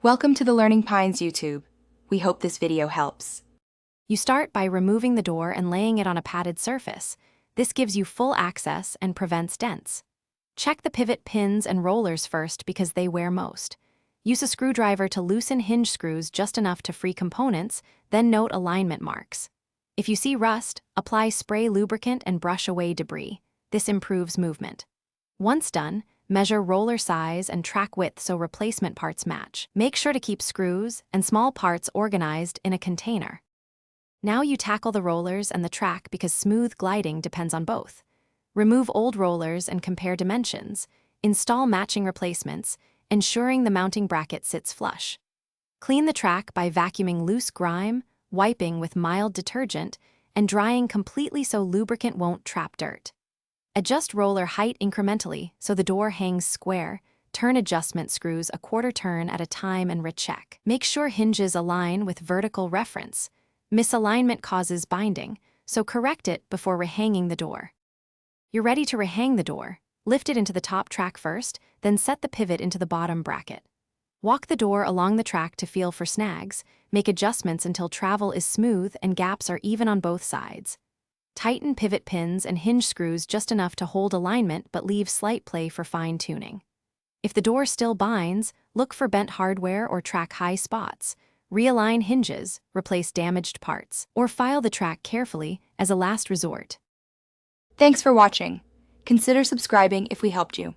Welcome to the Learning Pines YouTube. We hope this video helps. You start by removing the door and laying it on a padded surface. This gives you full access and prevents dents. Check the pivot pins and rollers first because they wear most. Use a screwdriver to loosen hinge screws just enough to free components, then note alignment marks. If you see rust, apply spray lubricant and brush away debris. This improves movement. Once done, measure roller size and track width so replacement parts match. Make sure to keep screws and small parts organized in a container. Now you tackle the rollers and the track because smooth gliding depends on both. Remove old rollers and compare dimensions. Install matching replacements, ensuring the mounting bracket sits flush. Clean the track by vacuuming loose grime, wiping with mild detergent, and drying completely so lubricant won't trap dirt. Adjust roller height incrementally so the door hangs square. Turn adjustment screws a quarter turn at a time and recheck. Make sure hinges align with vertical reference. Misalignment causes binding, so correct it before rehanging the door. You're ready to rehang the door. Lift it into the top track first, then set the pivot into the bottom bracket. Walk the door along the track to feel for snags. Make adjustments until travel is smooth and gaps are even on both sides. Tighten pivot pins and hinge screws just enough to hold alignment but leave slight play for fine-tuning. If the door still binds, look for bent hardware or track high spots. Realign hinges, replace damaged parts, or file the track carefully as a last resort. Thanks for watching. Consider subscribing if we helped you.